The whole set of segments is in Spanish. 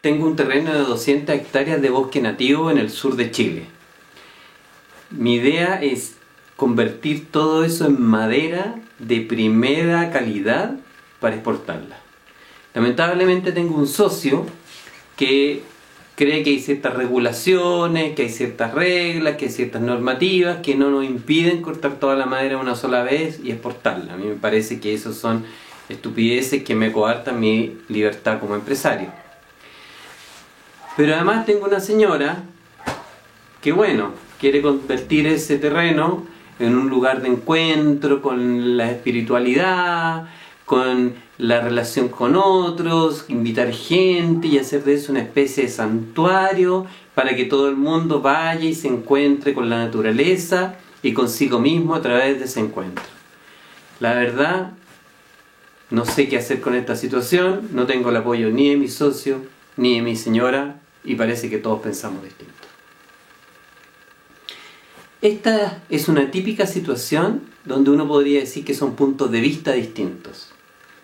tengo un terreno de 200 hectáreas de bosque nativo en el sur de Chile. Mi idea es convertir todo eso en madera de primera calidad para exportarla. Lamentablemente tengo un socio que cree que hay ciertas regulaciones, que hay ciertas reglas, que hay ciertas normativas que no nos impiden cortar toda la madera una sola vez y exportarla. A mí me parece que esos son estupideces que me coartan mi libertad como empresario. Pero además tengo una señora que, bueno, quiere convertir ese terreno en un lugar de encuentro con la espiritualidad, con la relación con otros, invitar gente y hacer de eso una especie de santuario para que todo el mundo vaya y se encuentre con la naturaleza y consigo mismo a través de ese encuentro. La verdad, no sé qué hacer con esta situación, no tengo el apoyo ni de mi socio ni de mi señora y parece que todos pensamos distinto. Esta es una típica situación donde uno podría decir que son puntos de vista distintos,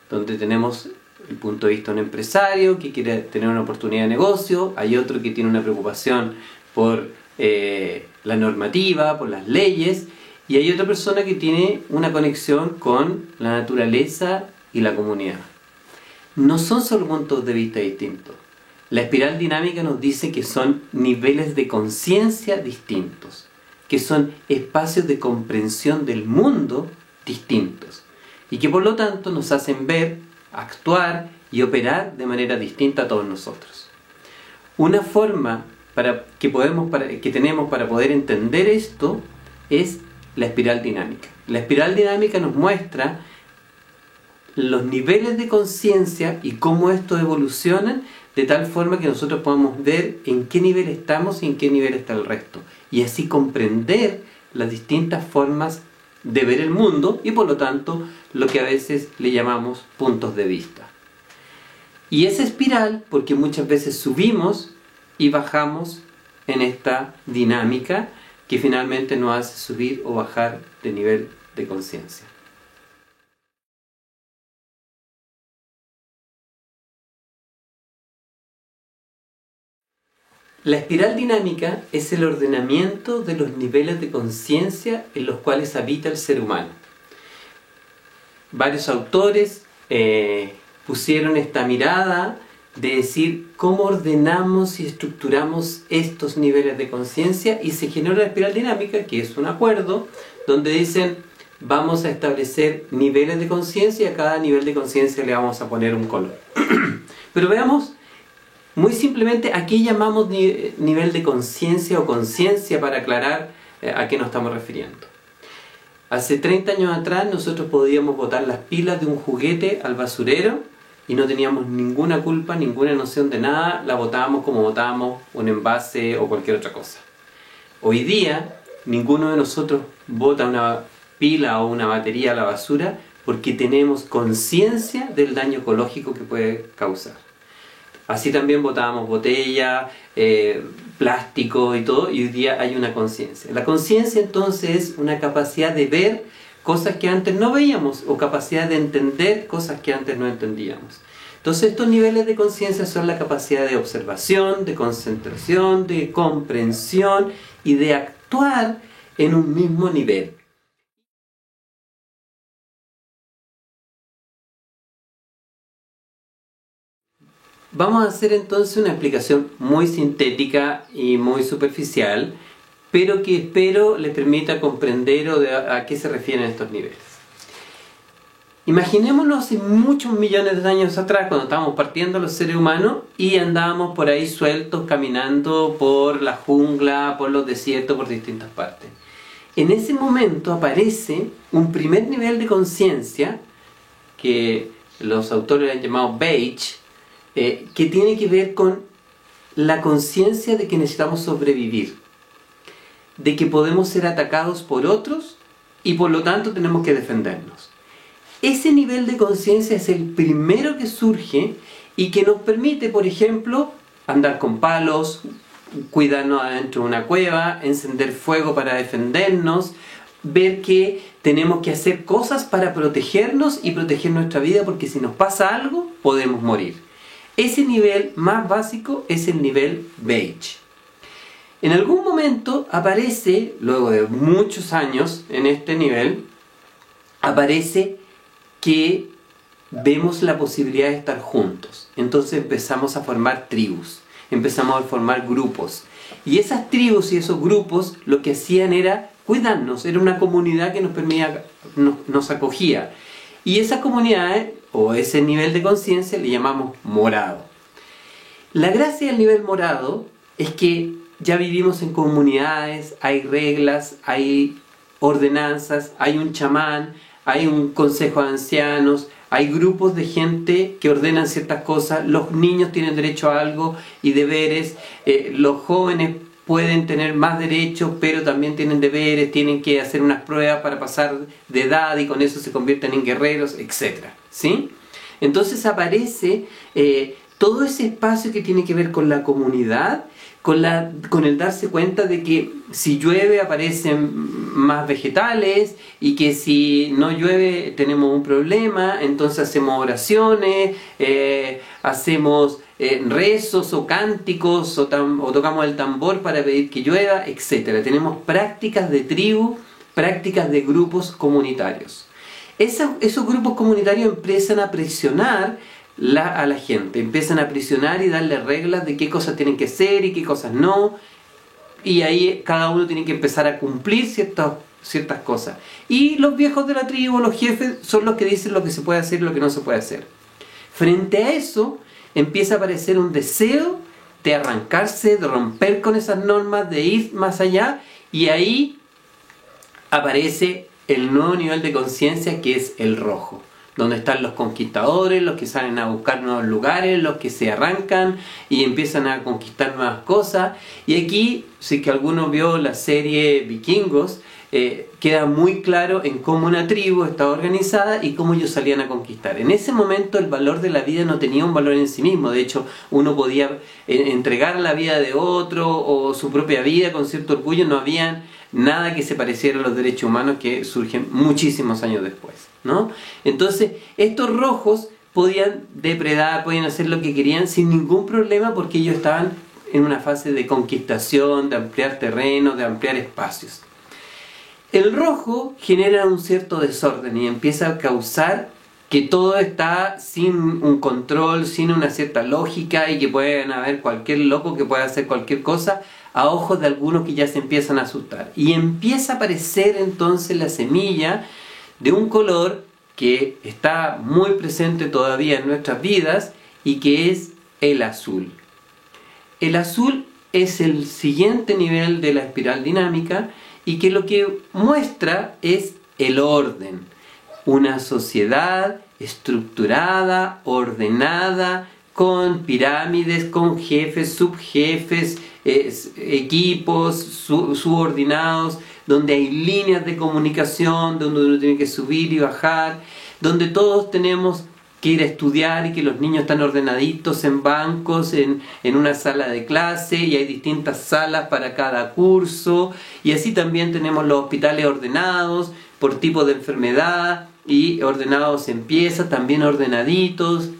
donde tenemos el punto de vista de un empresario que quiere tener una oportunidad de negocio, hay otro que tiene una preocupación por la normativa, por las leyes, y hay otra persona que tiene una conexión con la naturaleza y la comunidad. No son solo puntos de vista distintos. La espiral dinámica nos dice que son niveles de conciencia distintos, que son espacios de comprensión del mundo distintos y que por lo tanto nos hacen ver, actuar y operar de manera distinta a todos nosotros. Una forma que tenemos para poder entender esto es la espiral dinámica. La espiral dinámica nos muestra los niveles de conciencia y cómo estos evolucionan de tal forma que nosotros podamos ver en qué nivel estamos y en qué nivel está el resto. Y así comprender las distintas formas de ver el mundo y por lo tanto lo que a veces le llamamos puntos de vista. Y esa espiral, porque muchas veces subimos y bajamos en esta dinámica que finalmente nos hace subir o bajar de nivel de conciencia. La espiral dinámica es el ordenamiento de los niveles de conciencia en los cuales habita el ser humano. Varios autores pusieron esta mirada de decir cómo ordenamos y estructuramos estos niveles de conciencia y se generó la espiral dinámica, que es un acuerdo donde dicen vamos a establecer niveles de conciencia y a cada nivel de conciencia le vamos a poner un color. Pero veamos muy simplemente a qué llamamos nivel de conciencia o conciencia para aclarar a qué nos estamos refiriendo. Hace 30 años atrás nosotros podíamos botar las pilas de un juguete al basurero y no teníamos ninguna culpa, ninguna noción de nada, la botábamos como botábamos un envase o cualquier otra cosa. Hoy día ninguno de nosotros bota una pila o una batería a la basura porque tenemos conciencia del daño ecológico que puede causar. Así también botábamos botella, plástico y todo, y hoy día hay una conciencia. La conciencia entonces es una capacidad de ver cosas que antes no veíamos o capacidad de entender cosas que antes no entendíamos. Entonces estos niveles de conciencia son la capacidad de observación, de concentración, de comprensión y de actuar en un mismo nivel. Vamos a hacer entonces una explicación muy sintética y muy superficial, pero que espero les permita comprender a qué se refieren estos niveles. Imaginémonos hace muchos millones de años atrás, cuando estábamos partiendo los seres humanos y andábamos por ahí sueltos, caminando por la jungla, por los desiertos, por distintas partes. En ese momento aparece un primer nivel de conciencia que los autores han llamado beige, que tiene que ver con la conciencia de que necesitamos sobrevivir, de que podemos ser atacados por otros y por lo tanto tenemos que defendernos. Ese nivel de conciencia es el primero que surge y que nos permite, por ejemplo, andar con palos, cuidarnos adentro de una cueva, encender fuego para defendernos, ver que tenemos que hacer cosas para protegernos y proteger nuestra vida porque si nos pasa algo podemos morir. Ese nivel más básico es el nivel beige. En algún momento aparece, luego de muchos años en este nivel, aparece que vemos la posibilidad de estar juntos. Entonces empezamos a formar tribus, empezamos a formar grupos. Y esas tribus y esos grupos lo que hacían era cuidarnos, era una comunidad que nos acogía. Y esa comunidad, o ese nivel de conciencia, le llamamos morado. La gracia del nivel morado es que ya vivimos en comunidades, hay reglas, hay ordenanzas, hay un chamán, hay un consejo de ancianos, hay grupos de gente que ordenan ciertas cosas, los niños tienen derecho a algo y deberes, los jóvenes pueden tener más derechos, pero también tienen deberes, tienen que hacer unas pruebas para pasar de edad y con eso se convierten en guerreros, etc. ¿Sí? Entonces aparece todo ese espacio que tiene que ver con la comunidad, con el darse cuenta de que si llueve aparecen más vegetales y que si no llueve tenemos un problema, entonces hacemos oraciones, hacemos rezos o cánticos o tocamos el tambor para pedir que llueva, etc. Tenemos prácticas de tribu, prácticas de grupos comunitarios. Esos grupos comunitarios empiezan a presionar a la gente, empiezan a presionar y darle reglas de qué cosas tienen que hacer y qué cosas no, y ahí cada uno tiene que empezar a cumplir ciertas cosas. Y los viejos de la tribu, los jefes, son los que dicen lo que se puede hacer y lo que no se puede hacer. Frente a eso empieza a aparecer un deseo de arrancarse, de romper con esas normas, de ir más allá, y ahí aparece el nuevo nivel de conciencia, que es el rojo, donde están los conquistadores, los que salen a buscar nuevos lugares, los que se arrancan y empiezan a conquistar nuevas cosas. Y aquí, si que alguno vio la serie Vikingos, queda muy claro en cómo una tribu estaba organizada y cómo ellos salían a conquistar. En ese momento el valor de la vida no tenía un valor en sí mismo. De hecho, uno podía entregar la vida de otro o su propia vida con cierto orgullo. No había nada que se pareciera a los derechos humanos que surgen muchísimos años después, ¿no? Entonces, estos rojos podían depredar, podían hacer lo que querían sin ningún problema, porque ellos estaban en una fase de conquistación, de ampliar terreno, de ampliar espacios. El rojo genera un cierto desorden y empieza a causar que todo está sin un control, sin una cierta lógica, y que pueden haber cualquier loco que pueda hacer cualquier cosa a ojos de algunos que ya se empiezan a asustar. Y empieza a aparecer entonces la semilla de un color que está muy presente todavía en nuestras vidas y que es el azul. El azul es el siguiente nivel de la espiral dinámica y que lo que muestra es el orden. Una sociedad estructurada, ordenada, con pirámides, con jefes, subjefes, equipos subordinados, donde hay líneas de comunicación, donde uno tiene que subir y bajar, donde todos tenemos que ir a estudiar y que los niños están ordenaditos en bancos, en una sala de clase, y hay distintas salas para cada curso, y así también tenemos los hospitales ordenados por tipo de enfermedad y ordenados en piezas, también ordenaditos.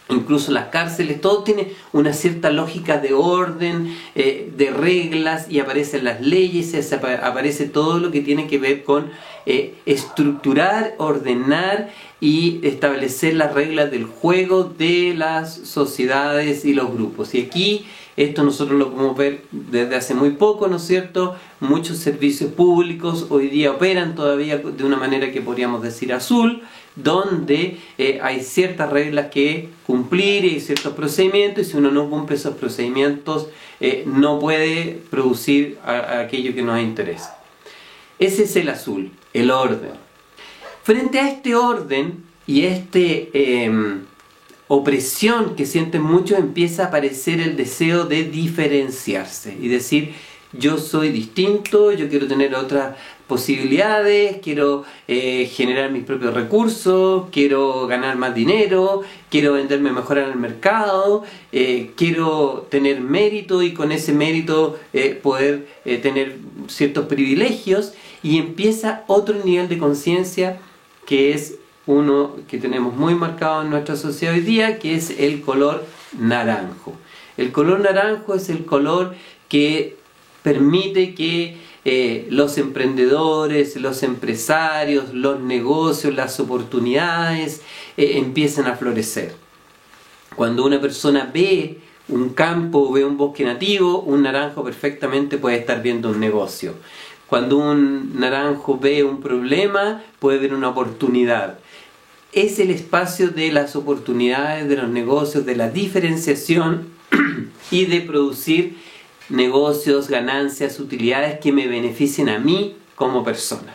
Incluso las cárceles, todo tiene una cierta lógica de orden, de reglas, y aparecen las leyes, aparece todo lo que tiene que ver con estructurar, ordenar y establecer las reglas del juego de las sociedades y los grupos. Y aquí esto nosotros lo podemos ver desde hace muy poco, ¿no es cierto? Muchos servicios públicos hoy día operan todavía de una manera que podríamos decir azul, donde hay ciertas reglas que cumplir y ciertos procedimientos, y si uno no cumple esos procedimientos no puede producir aquello que nos interesa. Ese es el azul, el orden. Frente a este orden y opresión que sienten muchos, empieza a aparecer el deseo de diferenciarse y decir: yo soy distinto, yo quiero tener otras posibilidades, quiero generar mis propios recursos, quiero ganar más dinero, quiero venderme mejor en el mercado, quiero tener mérito y con ese mérito poder tener ciertos privilegios, y empieza otro nivel de conciencia que es uno que tenemos muy marcado en nuestra sociedad hoy día, que es el color naranjo. El color naranjo es el color que permite que los emprendedores, los empresarios, los negocios, las oportunidades empiecen a florecer. Cuando una persona ve un campo, ve un bosque nativo, un naranjo perfectamente puede estar viendo un negocio. Cuando un naranjo ve un problema, puede ver una oportunidad. Es el espacio de las oportunidades, de los negocios, de la diferenciación y de producir negocios, ganancias, utilidades que me beneficien a mí como persona.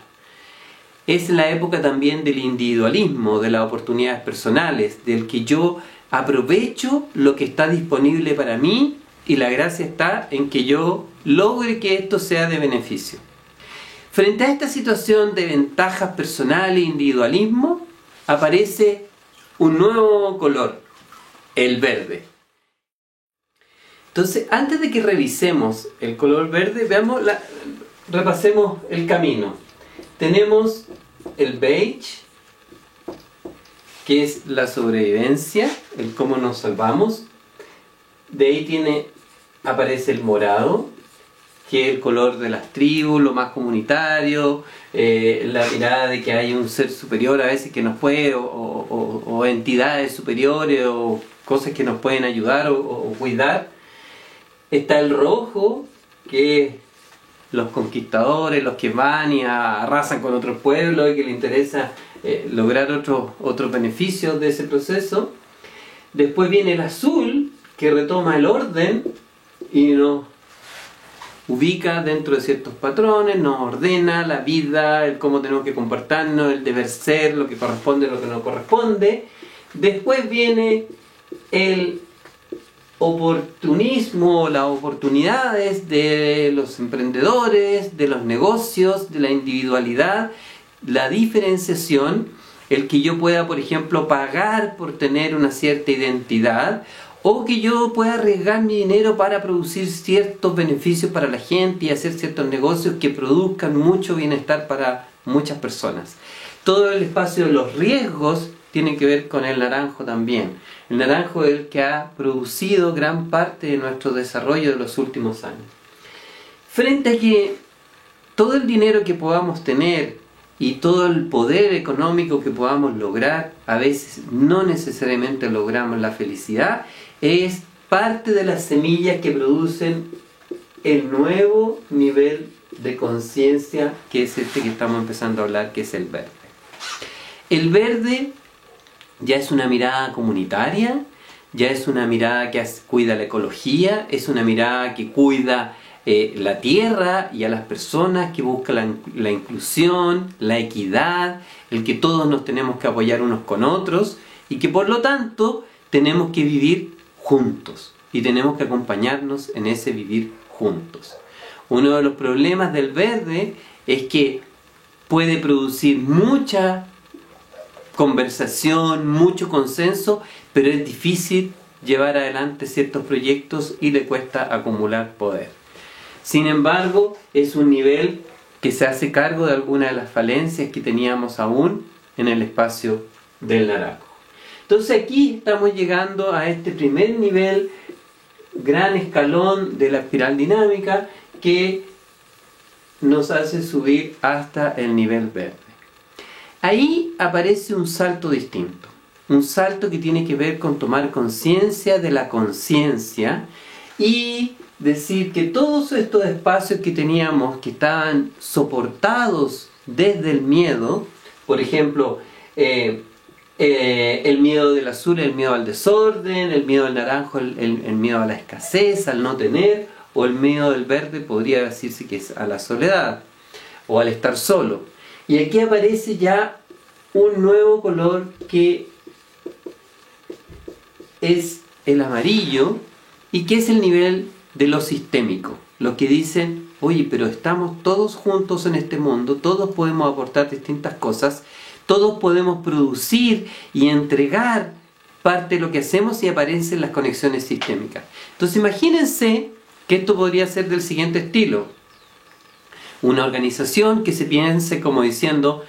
Es la época también del individualismo, de las oportunidades personales, del que yo aprovecho lo que está disponible para mí y la gracia está en que yo logre que esto sea de beneficio. Frente a esta situación de ventajas personales e individualismo, aparece un nuevo color, el verde. Entonces, antes de que revisemos el color verde, repasemos el camino. Tenemos el beige, que es la sobrevivencia, el cómo nos salvamos. De ahí aparece el morado, que es el color de las tribus, lo más comunitario, la mirada de que hay un ser superior a veces que nos puede, o entidades superiores, o cosas que nos pueden ayudar o cuidar. Está el rojo, que es los conquistadores, los que van y arrasan con otros pueblos y que les interesa lograr otros beneficios de ese proceso. Después viene el azul, que retoma el orden y nos ubica dentro de ciertos patrones, nos ordena la vida, el cómo tenemos que comportarnos, el deber ser, lo que corresponde, lo que no corresponde. Después viene el oportunismo, las oportunidades de los emprendedores, de los negocios, de la individualidad, la diferenciación, el que yo pueda, por ejemplo, pagar por tener una cierta identidad, o que yo pueda arriesgar mi dinero para producir ciertos beneficios para la gente y hacer ciertos negocios que produzcan mucho bienestar para muchas personas. Todo el espacio de los riesgos tiene que ver con el naranjo también. El naranjo es el que ha producido gran parte de nuestro desarrollo de los últimos años. Frente a que todo el dinero que podamos tener y todo el poder económico que podamos lograr, a veces no necesariamente logramos la felicidad, es parte de las semillas que producen el nuevo nivel de conciencia, que es este que estamos empezando a hablar, que es el verde. El verde ya es una mirada comunitaria, ya es una mirada que cuida la ecología, es una mirada que cuida la tierra y a las personas, que busca la inclusión, la equidad, el que todos nos tenemos que apoyar unos con otros y que por lo tanto tenemos que vivir juntos y tenemos que acompañarnos en ese vivir juntos. Uno de los problemas del verde es que puede producir mucha conversación, mucho consenso, pero es difícil llevar adelante ciertos proyectos y le cuesta acumular poder. Sin embargo, es un nivel que se hace cargo de algunas de las falencias que teníamos aún en el espacio del naranjo. Entonces aquí estamos llegando a este primer nivel, gran escalón de la espiral dinámica que nos hace subir hasta el nivel verde. Ahí aparece un salto distinto, un salto que tiene que ver con tomar conciencia de la conciencia y decir que todos estos espacios que teníamos que estaban soportados desde el miedo, por ejemplo, el miedo del azul, el miedo al desorden, el miedo del naranjo, el miedo a la escasez, al no tener, o el miedo del verde podría decirse que es a la soledad o al estar solo. Y aquí aparece ya un nuevo color que es el amarillo y que es el nivel de lo sistémico. Lo que dicen, oye, pero estamos todos juntos en este mundo, todos podemos aportar distintas cosas, todos podemos producir y entregar parte de lo que hacemos y aparecen las conexiones sistémicas. Entonces imagínense que esto podría ser del siguiente estilo. Una organización que se piense como diciendo,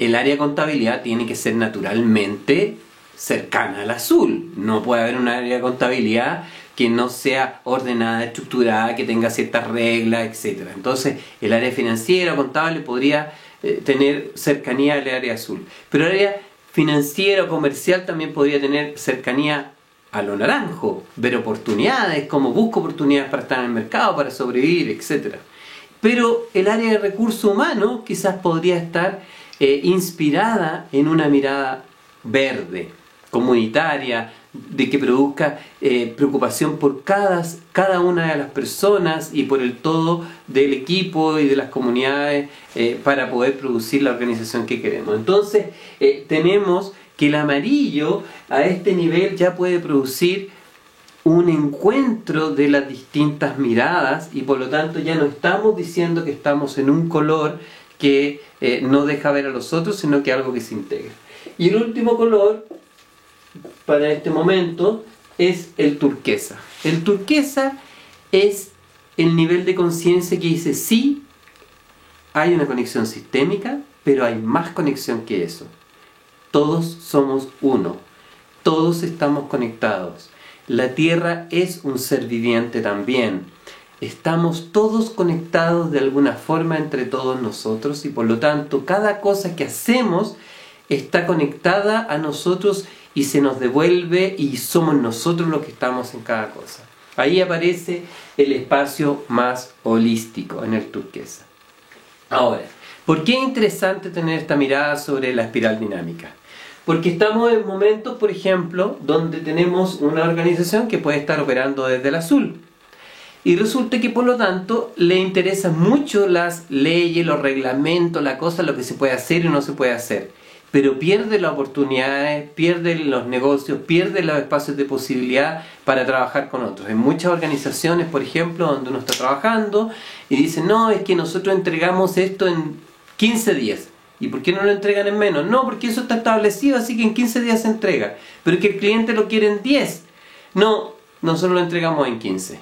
el área de contabilidad tiene que ser naturalmente cercana al azul. No puede haber un área de contabilidad que no sea ordenada, estructurada, que tenga ciertas reglas, etc. Entonces, el área financiera o contable podría tener cercanía al área azul. Pero el área financiera o comercial también podría tener cercanía a lo naranjo, ver oportunidades, como busco oportunidades para estar en el mercado, para sobrevivir, etc. Pero el área de recursos humanos quizás podría estar inspirada en una mirada verde, comunitaria, de que produzca preocupación por cada una de las personas y por el todo del equipo y de las comunidades para poder producir la organización que queremos. Entonces tenemos que el amarillo a este nivel ya puede producir un encuentro de las distintas miradas y por lo tanto ya no estamos diciendo que estamos en un color que no deja ver a los otros, sino que algo que se integra. Y el último color para este momento es el turquesa. El turquesa es el nivel de conciencia que dice sí, hay una conexión sistémica, pero hay más conexión que eso. Todos somos uno, todos estamos conectados. La Tierra es un ser viviente también. Estamos todos conectados de alguna forma entre todos nosotros y por lo tanto cada cosa que hacemos está conectada a nosotros y se nos devuelve y somos nosotros los que estamos en cada cosa. Ahí aparece el espacio más holístico en el turquesa. Ahora, ¿por qué es interesante tener esta mirada sobre la espiral dinámica? Porque estamos en momentos, por ejemplo, donde tenemos una organización que puede estar operando desde el azul. Y resulta que por lo tanto le interesan mucho las leyes, los reglamentos, la cosa, lo que se puede hacer y no se puede hacer. Pero pierde las oportunidades, pierde los negocios, pierde los espacios de posibilidad para trabajar con otros. En muchas organizaciones, por ejemplo, donde uno está trabajando y dicen, no, es que nosotros entregamos esto en 15 días. ¿Y por qué no lo entregan en menos? No, porque eso está establecido, así que en 15 días se entrega. Pero es que el cliente lo quiere en 10. No, nosotros lo entregamos en 15.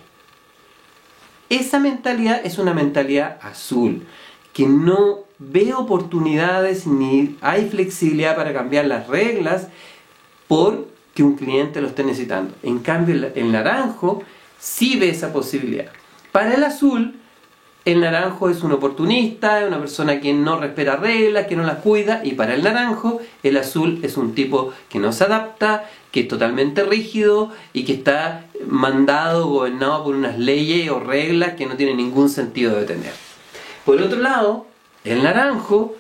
Esa mentalidad es una mentalidad azul, que no ve oportunidades ni hay flexibilidad para cambiar las reglas porque un cliente lo esté necesitando. En cambio, el naranjo sí ve esa posibilidad. Para el azul, el naranjo es un oportunista, es una persona que no respeta reglas, que no las cuida, y para el naranjo, el azul es un tipo que no se adapta, que es totalmente rígido y que está mandado, gobernado por unas leyes o reglas que no tienen ningún sentido de tener. Por el otro lado, el naranjo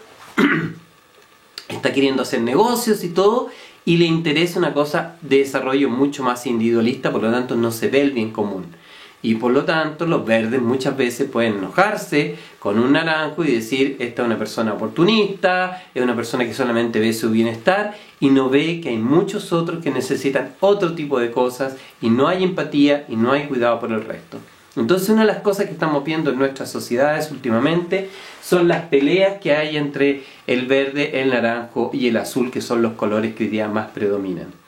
está queriendo hacer negocios y todo, y le interesa una cosa de desarrollo mucho más individualista, por lo tanto no se ve el bien común. Y por lo tanto los verdes muchas veces pueden enojarse con un naranjo y decir, esta es una persona oportunista, es una persona que solamente ve su bienestar y no ve que hay muchos otros que necesitan otro tipo de cosas y no hay empatía y no hay cuidado por el resto. Entonces una de las cosas que estamos viendo en nuestras sociedades últimamente son las peleas que hay entre el verde, el naranjo y el azul, que son los colores que hoy día más predominan.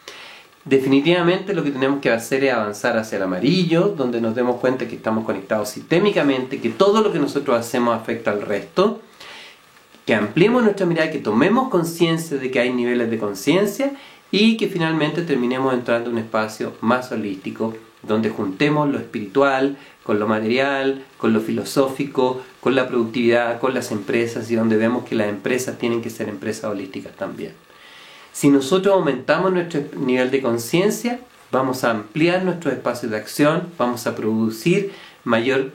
Definitivamente lo que tenemos que hacer es avanzar hacia el amarillo, donde nos demos cuenta que estamos conectados sistémicamente, que todo lo que nosotros hacemos afecta al resto, que ampliemos nuestra mirada, que tomemos conciencia de que hay niveles de conciencia y que finalmente terminemos entrando en un espacio más holístico, donde juntemos lo espiritual con lo material, con lo filosófico, con la productividad, con las empresas, y donde vemos que las empresas tienen que ser empresas holísticas también. Si nosotros aumentamos nuestro nivel de conciencia, vamos a ampliar nuestros espacios de acción, vamos a producir mejor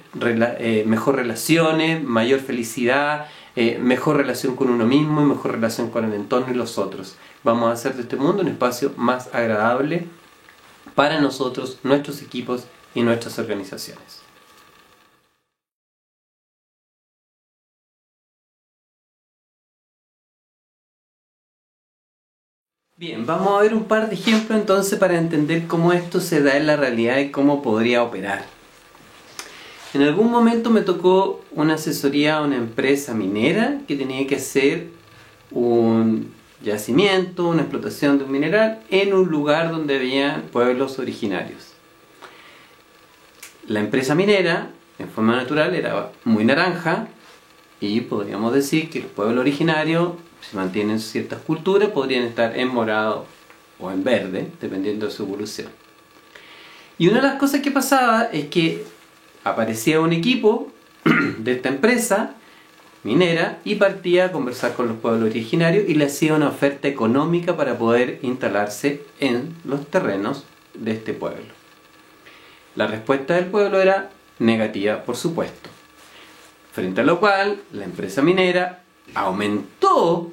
relaciones, mayor felicidad, mejor relación con uno mismo y mejor relación con el entorno y los otros. Vamos a hacer de este mundo un espacio más agradable para nosotros, nuestros equipos y nuestras organizaciones. Bien, vamos a ver un par de ejemplos entonces para entender cómo esto se da en la realidad y cómo podría operar. En algún momento me tocó una asesoría a una empresa minera que tenía que hacer un yacimiento, una explotación de un mineral en un lugar donde había pueblos originarios. La empresa minera, en forma natural, era muy naranja y podríamos decir que los pueblos originarios si mantienen ciertas culturas, podrían estar en morado o en verde, dependiendo de su evolución. Y una de las cosas que pasaba es que aparecía un equipo de esta empresa minera y partía a conversar con los pueblos originarios y le hacía una oferta económica para poder instalarse en los terrenos de este pueblo. La respuesta del pueblo era negativa, por supuesto. Frente a lo cual, la empresa minera aumentó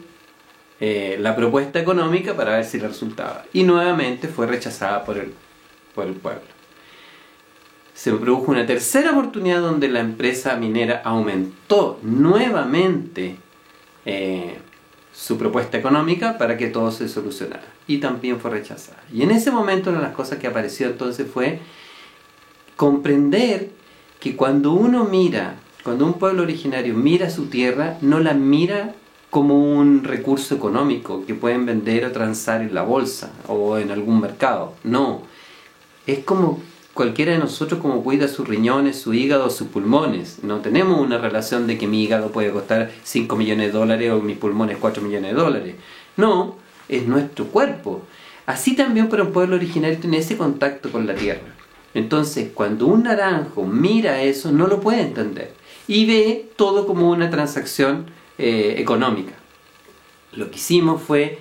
la propuesta económica para ver si le resultaba. Y nuevamente fue rechazada por el pueblo. Se produjo una tercera oportunidad donde la empresa minera aumentó nuevamente su propuesta económica para que todo se solucionara. Y también fue rechazada. Y en ese momento una de las cosas que apareció entonces fue comprender que cuando un pueblo originario mira su tierra, no la mira como un recurso económico que pueden vender o transar en la bolsa o en algún mercado. No, es como cualquiera de nosotros como cuida sus riñones, su hígado, sus pulmones. No tenemos una relación de que mi hígado puede costar 5 millones de dólares o mis pulmones 4 millones de dólares. No, es nuestro cuerpo. Así también para un pueblo originario tiene ese contacto con la tierra. Entonces, cuando un naranjo mira eso, no lo puede entender y ve todo como una transacción económica. Lo que hicimos fue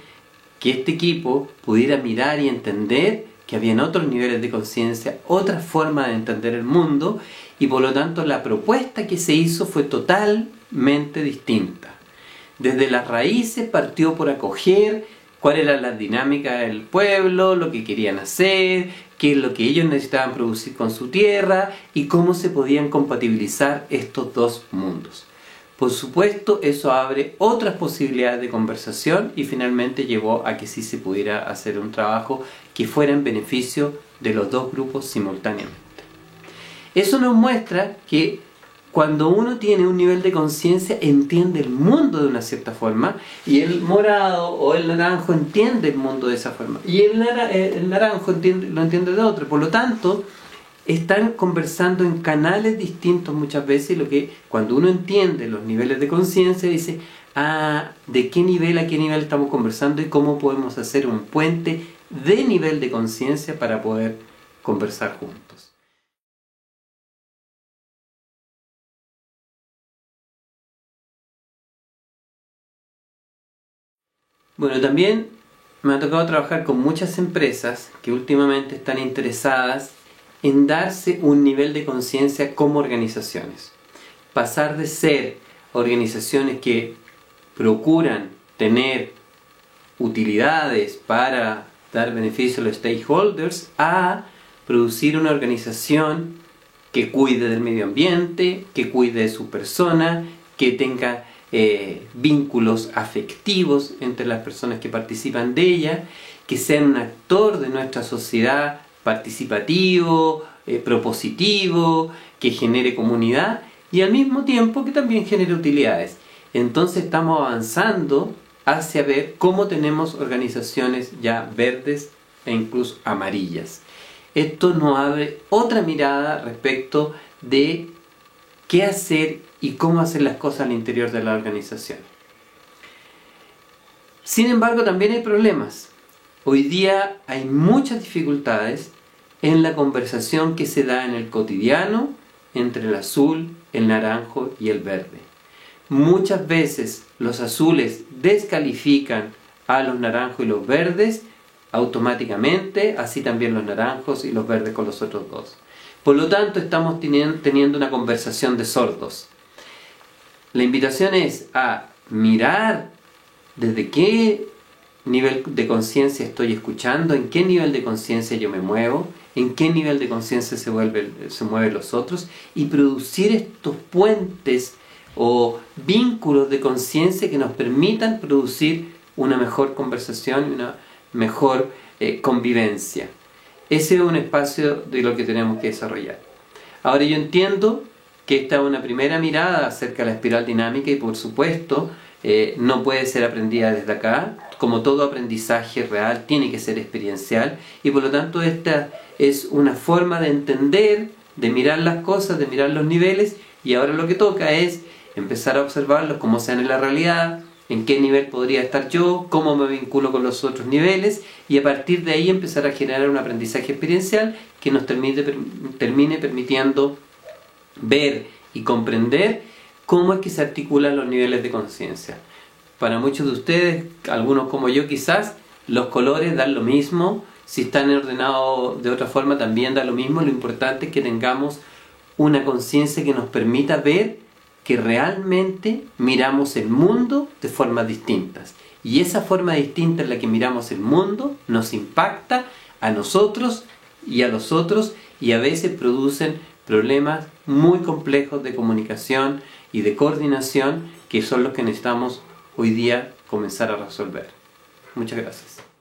que este equipo pudiera mirar y entender que habían otros niveles de conciencia, otra forma de entender el mundo, y por lo tanto la propuesta que se hizo fue totalmente distinta. Desde las raíces partió por acoger cuál era la dinámica del pueblo, lo que querían hacer, qué es lo que ellos necesitaban producir con su tierra y cómo se podían compatibilizar estos dos mundos. Por supuesto, eso abre otras posibilidades de conversación y finalmente llevó a que sí se pudiera hacer un trabajo que fuera en beneficio de los dos grupos simultáneamente. Eso nos muestra que cuando uno tiene un nivel de conciencia, entiende el mundo de una cierta forma, y el morado o el naranjo entiende el mundo de esa forma, y el naranjo lo entiende de otro. Por lo tanto, están conversando en canales distintos muchas veces, y lo que cuando uno entiende los niveles de conciencia dice, de qué nivel a qué nivel estamos conversando y cómo podemos hacer un puente de nivel de conciencia para poder conversar juntos. Bueno, también me ha tocado trabajar con muchas empresas que últimamente están interesadas en darse un nivel de conciencia como organizaciones. Pasar de ser organizaciones que procuran tener utilidades para dar beneficio a los stakeholders a producir una organización que cuide del medio ambiente, que cuide de su persona, que tenga vínculos afectivos entre las personas que participan de ella, que sean un actor de nuestra sociedad participativo, propositivo, que genere comunidad y al mismo tiempo que también genere utilidades. Entonces estamos avanzando hacia ver cómo tenemos organizaciones ya verdes e incluso amarillas. Esto nos abre otra mirada respecto de qué hacer y cómo hacer las cosas al interior de la organización. Sin embargo, también hay problemas. Hoy día hay muchas dificultades en la conversación que se da en el cotidiano entre el azul, el naranjo y el verde. Muchas veces los azules descalifican a los naranjos y los verdes automáticamente, así también los naranjos y los verdes con los otros dos. Por lo tanto, estamos teniendo una conversación de sordos. La invitación es a mirar desde qué nivel de conciencia estoy escuchando, en qué nivel de conciencia yo me muevo, en qué nivel de conciencia se mueven los otros, y producir estos puentes o vínculos de conciencia que nos permitan producir una mejor conversación y una mejor convivencia. Ese es un espacio de lo que tenemos que desarrollar. Ahora yo entiendo que esta es una primera mirada acerca de la espiral dinámica y por supuesto no puede ser aprendida desde acá. Como todo aprendizaje real tiene que ser experiencial y por lo tanto esta es una forma de entender, de mirar las cosas, de mirar los niveles, y ahora lo que toca es empezar a observarlos como sean en la realidad, en qué nivel podría estar yo, cómo me vinculo con los otros niveles, y a partir de ahí empezar a generar un aprendizaje experiencial que nos termine permitiendo ver y comprender cómo es que se articulan los niveles de conciencia. Para muchos de ustedes, algunos como yo quizás, los colores dan lo mismo, si están ordenados de otra forma también da lo mismo. Lo importante es que tengamos una conciencia que nos permita ver que realmente miramos el mundo de formas distintas. Y esa forma distinta en la que miramos el mundo nos impacta a nosotros y a los otros, y a veces producen problemas muy complejos de comunicación y de coordinación, que son los que necesitamos hoy día comenzar a resolver. Muchas gracias.